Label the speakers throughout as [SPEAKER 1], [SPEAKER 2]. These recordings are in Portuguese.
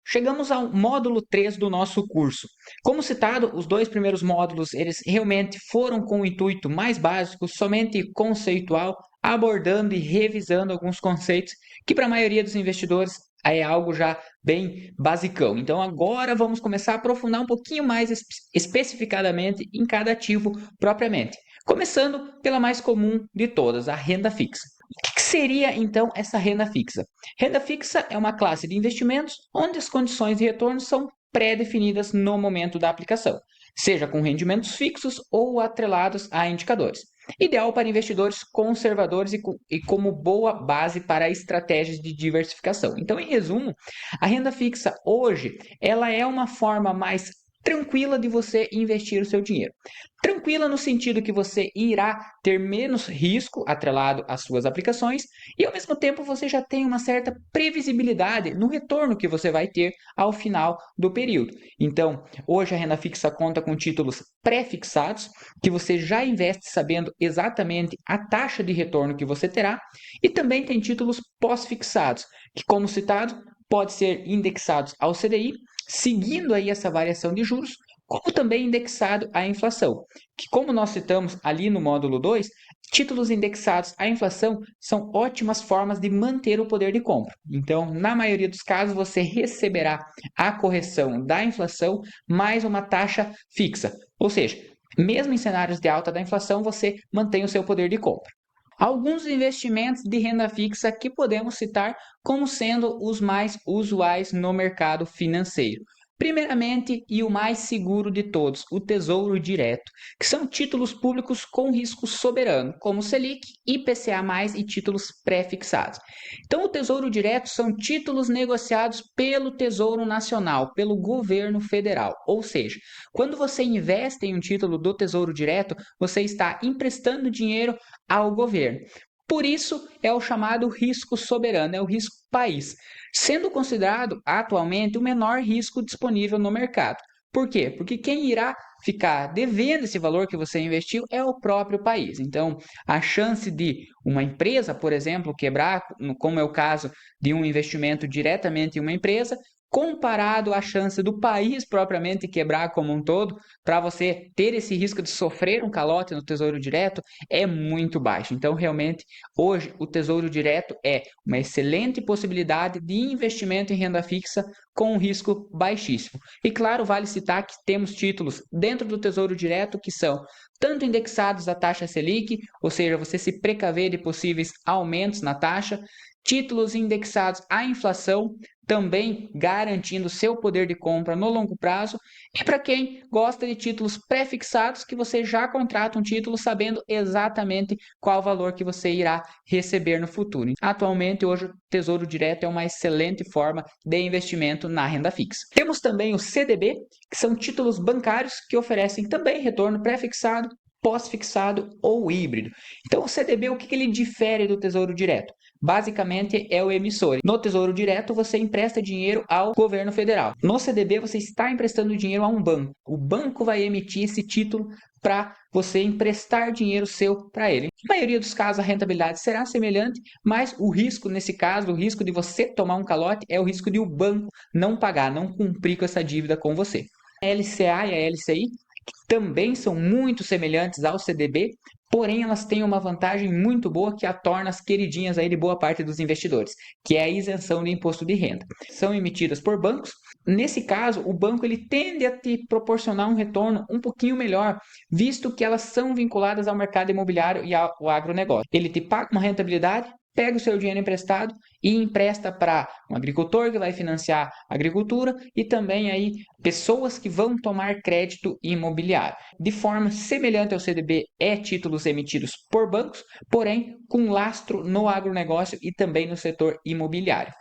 [SPEAKER 1] chegamos ao módulo 3 do nosso curso. Como citado, os dois primeiros módulos, eles realmente foram com o intuito mais básico, somente conceitual, abordando e revisando alguns conceitos que para a maioria dos investidores é algo já bem basicão. Então agora vamos começar a aprofundar um pouquinho mais especificadamente em cada ativo propriamente. Começando pela mais comum de todas, a renda fixa. O que seria então essa renda fixa? Renda fixa é uma classe de investimentos onde as condições de retorno são pré-definidas no momento da aplicação, seja com rendimentos fixos ou atrelados a indicadores. Ideal para investidores conservadores e como boa base para estratégias de diversificação. Então, em resumo, a renda fixa hoje ela é uma forma mais tranquila de você investir o seu dinheiro. Tranquila no sentido que você irá ter menos risco atrelado às suas aplicações e ao mesmo tempo você já tem uma certa previsibilidade no retorno que você vai ter ao final do período. Então, hoje a renda fixa conta com títulos pré-fixados, que você já investe sabendo exatamente a taxa de retorno que você terá, e também tem títulos pós-fixados, que como citado, pode ser indexados ao CDI, seguindo aí essa variação de juros, como também indexado à inflação, que como nós citamos ali no módulo 2, títulos indexados à inflação são ótimas formas de manter o poder de compra. Então, na maioria dos casos, você receberá a correção da inflação mais uma taxa fixa. Ou seja, mesmo em cenários de alta da inflação, você mantém o seu poder de compra. Alguns investimentos de renda fixa que podemos citar como sendo os mais usuais no mercado financeiro. Primeiramente, e o mais seguro de todos, o Tesouro Direto, que são títulos públicos com risco soberano, como Selic, IPCA+, e títulos pré-fixados. Então, o Tesouro Direto são títulos negociados pelo Tesouro Nacional, pelo governo federal. Ou seja, quando você investe em um título do Tesouro Direto, você está emprestando dinheiro ao governo. Por isso, é o chamado risco soberano, é o risco país, sendo considerado atualmente o menor risco disponível no mercado. Por quê? Porque quem irá ficar devendo esse valor que você investiu é o próprio país. Então, a chance de uma empresa, por exemplo, quebrar, como é o caso de um investimento diretamente em uma empresa, comparado à chance do país propriamente quebrar como um todo, para você ter esse risco de sofrer um calote no Tesouro Direto, é muito baixo. Então, realmente, hoje, o Tesouro Direto é uma excelente possibilidade de investimento em renda fixa com um risco baixíssimo. E, claro, vale citar que temos títulos dentro do Tesouro Direto que são tanto indexados à taxa Selic, ou seja, você se precaver de possíveis aumentos na taxa, títulos indexados à inflação, também garantindo seu poder de compra no longo prazo, e para quem gosta de títulos pré-fixados, que você já contrata um título sabendo exatamente qual valor que você irá receber no futuro. Atualmente, hoje, o Tesouro Direto é uma excelente forma de investimento na renda fixa. Temos também o CDB, que são títulos bancários que oferecem também retorno pré-fixado, pós-fixado ou híbrido. Então, o CDB, o que ele difere do Tesouro Direto? Basicamente é o emissor. No Tesouro Direto, você empresta dinheiro ao governo federal. No CDB, você está emprestando dinheiro a um banco. O banco vai emitir esse título para você emprestar dinheiro seu para ele. Na maioria dos casos, a rentabilidade será semelhante, mas o risco, nesse caso, o risco de você tomar um calote é o risco de o banco não pagar, não cumprir com essa dívida com você. A LCA e a LCI também são muito semelhantes ao CDB, porém elas têm uma vantagem muito boa que a torna as queridinhas aí de boa parte dos investidores, que é a isenção de imposto de renda. São emitidas por bancos. Nesse caso, o banco ele tende a te proporcionar um retorno um pouquinho melhor, visto que elas são vinculadas ao mercado imobiliário e ao agronegócio. Ele te paga uma rentabilidade, pega o seu dinheiro emprestado e empresta para um agricultor que vai financiar a agricultura e também aí pessoas que vão tomar crédito imobiliário. De forma semelhante ao CDB, é títulos emitidos por bancos, porém com lastro no agronegócio e também no setor imobiliário.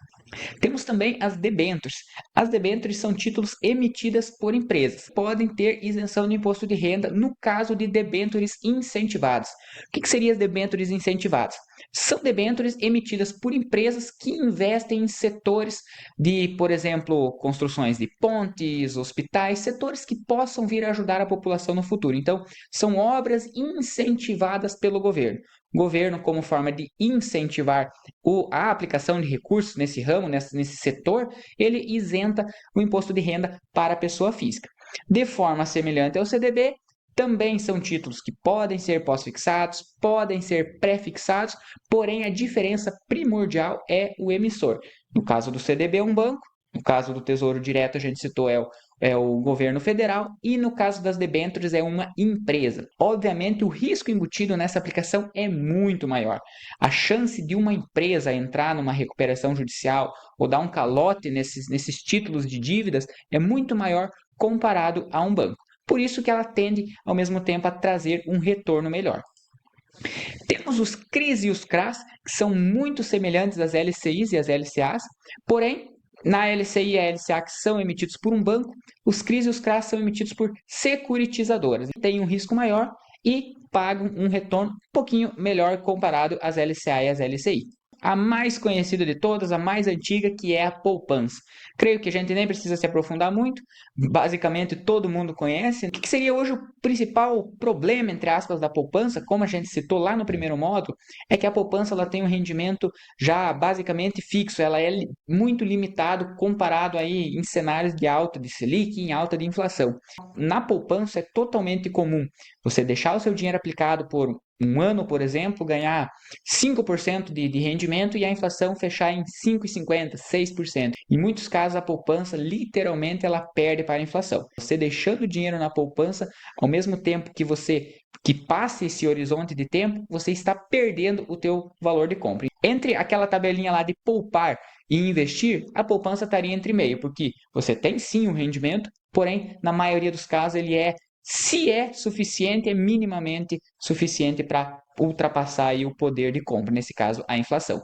[SPEAKER 1] Temos também as debêntures. As debêntures são títulos emitidas por empresas. Podem ter isenção de imposto de renda no caso de debêntures incentivadas. O que seriam as debêntures incentivadas? São debêntures emitidas por empresas que investem em setores de, por exemplo, construções de pontes, hospitais, setores que possam vir a ajudar a população no futuro. Então, são obras incentivadas pelo governo. governo, como forma de incentivar a aplicação de recursos nesse ramo, nesse setor, ele isenta o imposto de renda para a pessoa física. De forma semelhante ao CDB, também são títulos que podem ser pós-fixados, podem ser pré-fixados, porém a diferença primordial é o emissor. No caso do CDB é um banco, no caso do Tesouro Direto a gente citou é o governo federal e no caso das debêntures é uma empresa. Obviamente o risco embutido nessa aplicação é muito maior. A chance de uma empresa entrar numa recuperação judicial ou dar um calote nesses títulos de dívidas é muito maior comparado a um banco. Por isso que ela tende, ao mesmo tempo, a trazer um retorno melhor. Temos os CRIs e os CRAs, que são muito semelhantes às LCIs e às LCAs, porém, na LCI e a LCA que são emitidos por um banco, os CRIs e os CRAs são emitidos por securitizadoras. Tem um risco maior e pagam um retorno um pouquinho melhor comparado às LCA e às LCI. A mais conhecida de todas, a mais antiga, que é a poupança. Creio que a gente nem precisa se aprofundar muito, basicamente todo mundo conhece. O que seria hoje o principal problema, entre aspas, da poupança, como a gente citou lá no primeiro módulo, é que a poupança ela tem um rendimento já basicamente fixo, ela é muito limitado comparado aí em cenários de alta de Selic e em alta de inflação. Na poupança é totalmente comum você deixar o seu dinheiro aplicado por um ano, por exemplo, ganhar 5% de rendimento e a inflação fechar em 5,50%, 6%. Em muitos casos, a poupança, literalmente, ela perde para a inflação. Você deixando o dinheiro na poupança, ao mesmo tempo que passe esse horizonte de tempo, você está perdendo o teu valor de compra. Entre aquela tabelinha lá de poupar e investir, a poupança estaria entre meio, porque você tem sim um rendimento, porém, na maioria dos casos, se é suficiente, é minimamente suficiente para ultrapassar aí o poder de compra, nesse caso, a inflação.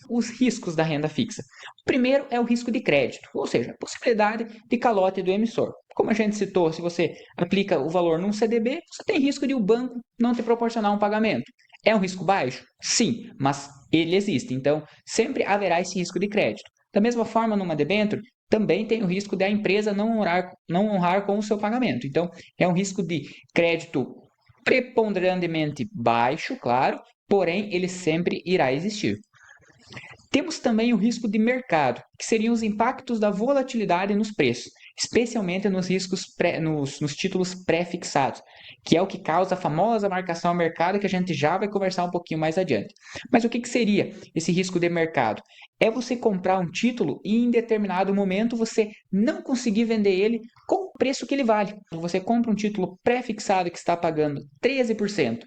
[SPEAKER 1] Os riscos da renda fixa. O primeiro é o risco de crédito, ou seja, a possibilidade de calote do emissor. Como a gente citou, se você aplica o valor num CDB, você tem risco de o banco não te proporcionar um pagamento. É um risco baixo? Sim, mas ele existe, então sempre haverá esse risco de crédito. Da mesma forma, numa debênture, também tem o risco de a empresa não honrar com o seu pagamento. Então, é um risco de crédito preponderantemente baixo, claro, porém ele sempre irá existir. Temos também o risco de mercado, que seriam os impactos da volatilidade nos preços, especialmente nos títulos pré-fixados, que é o que causa a famosa marcação ao mercado que a gente já vai conversar um pouquinho mais adiante. Mas o que seria esse risco de mercado? É você comprar um título e em determinado momento você não conseguir vender ele com o preço que ele vale. Você compra um título pré-fixado que está pagando 13%.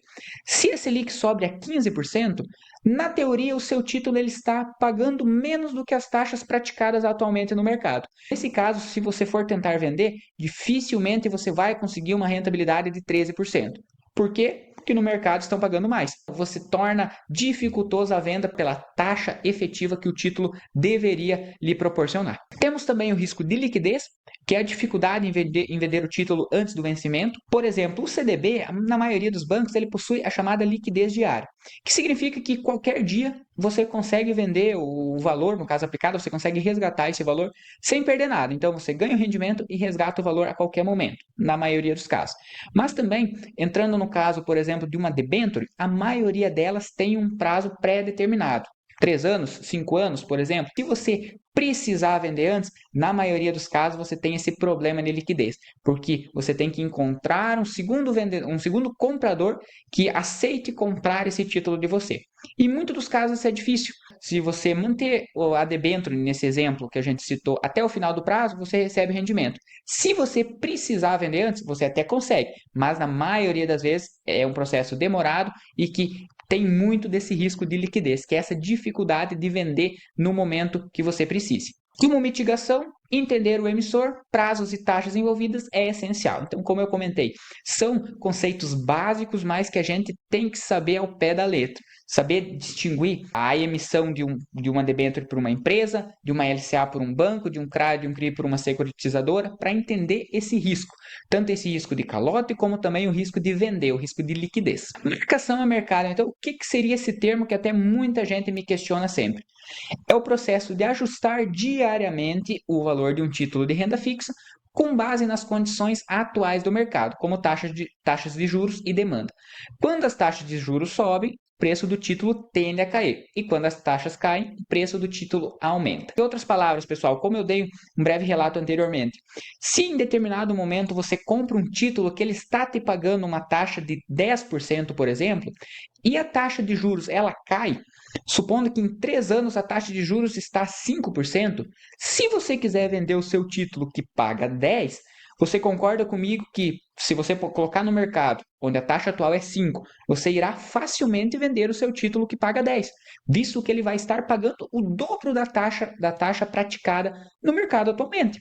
[SPEAKER 1] Se a Selic sobe a 15%, na teoria, o seu título ele está pagando menos do que as taxas praticadas atualmente no mercado. Nesse caso, se você for tentar vender, dificilmente você vai conseguir uma rentabilidade de 13%. Por quê? Porque no mercado estão pagando mais. Você torna dificultosa a venda pela taxa efetiva que o título deveria lhe proporcionar. Temos também o risco de liquidez, que é a dificuldade em vender o título antes do vencimento. Por exemplo, o CDB, na maioria dos bancos, ele possui a chamada liquidez diária, que significa que qualquer dia você consegue vender o valor, no caso aplicado, você consegue resgatar esse valor sem perder nada. Então, você ganha o rendimento e resgata o valor a qualquer momento, na maioria dos casos. Mas também, entrando no caso, por exemplo, de uma debênture, a maioria delas tem um prazo pré-determinado. 3 anos, 5 anos, por exemplo. Se você precisar vender antes, na maioria dos casos você tem esse problema de liquidez, porque você tem que encontrar um segundo comprador que aceite comprar esse título de você. E em muitos dos casos isso é difícil. Se você manter a debênture, nesse exemplo que a gente citou, até o final do prazo, você recebe rendimento. Se você precisar vender antes, você até consegue, mas na maioria das vezes é um processo demorado e que tem muito desse risco de liquidez, que é essa dificuldade de vender no momento que você precise. Como mitigação, entender o emissor, prazos e taxas envolvidas é essencial. Então, como eu comentei, são conceitos básicos, mas que a gente tem que saber ao pé da letra. Saber distinguir a emissão de uma debênture por uma empresa, de uma LCA por um banco, de um CRA, de um CRI por uma securitizadora, para entender esse risco. Tanto esse risco de calote, como também o risco de vender, o risco de liquidez. Marcação a mercado. Então, o que seria esse termo que até muita gente me questiona sempre? É o processo de ajustar diariamente o valor de um título de renda fixa com base nas condições atuais do mercado, como taxas de juros e demanda. Quando as taxas de juros sobem, o preço do título tende a cair. E quando as taxas caem, o preço do título aumenta. Em outras palavras, pessoal, como eu dei um breve relato anteriormente, se em determinado momento você compra um título que ele está te pagando uma taxa de 10%, por exemplo, e a taxa de juros ela cai, supondo que em 3 anos a taxa de juros está 5%, se você quiser vender o seu título que paga 10%, você concorda comigo que se você colocar no mercado, onde a taxa atual é 5, você irá facilmente vender o seu título que paga 10, visto que ele vai estar pagando o dobro da taxa praticada no mercado atualmente.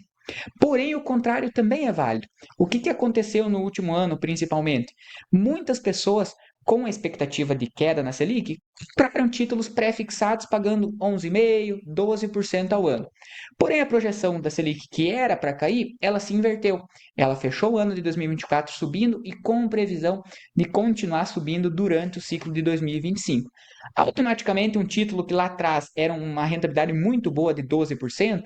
[SPEAKER 1] Porém, o contrário também é válido. O que aconteceu no último ano, principalmente? Muitas pessoas, com a expectativa de queda na Selic, compraram títulos pré-fixados pagando 11,5%, 12% ao ano. Porém, a projeção da Selic, que era para cair, ela se inverteu. Ela fechou o ano de 2024 subindo e com previsão de continuar subindo durante o ciclo de 2025. Automaticamente, um título que lá atrás era uma rentabilidade muito boa de 12%,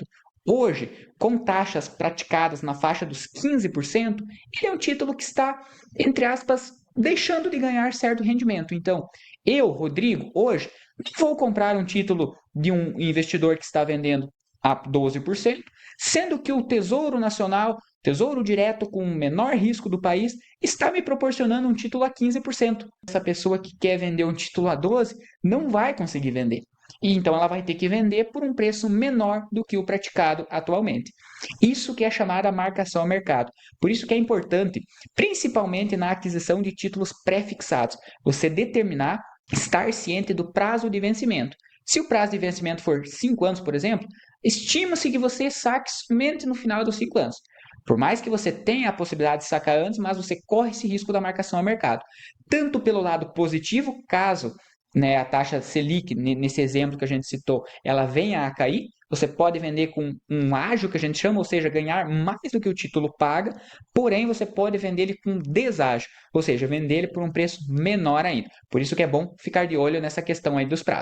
[SPEAKER 1] hoje, com taxas praticadas na faixa dos 15%, ele é um título que está, entre aspas, deixando de ganhar certo rendimento. Então, eu, Rodrigo, hoje, não vou comprar um título de um investidor que está vendendo a 12%, sendo que o Tesouro Nacional, Tesouro Direto com o menor risco do país, está me proporcionando um título a 15%. Essa pessoa que quer vender um título a 12% não vai conseguir vender. E então ela vai ter que vender por um preço menor do que o praticado atualmente. Isso que é chamada marcação ao mercado. Por isso que é importante, principalmente na aquisição de títulos pré-fixados, você determinar, estar ciente do prazo de vencimento. Se o prazo de vencimento for 5 anos, por exemplo, estima-se que você saque somente no final dos 5 anos. Por mais que você tenha a possibilidade de sacar antes, mas você corre esse risco da marcação ao mercado. Tanto pelo lado positivo, caso, né, a taxa Selic, nesse exemplo que a gente citou, ela venha a cair, você pode vender com um ágio, que a gente chama, ou seja, ganhar mais do que o título paga, porém você pode vender ele com deságio, ou seja, vender ele por um preço menor ainda. Por isso que é bom ficar de olho nessa questão aí dos prazos.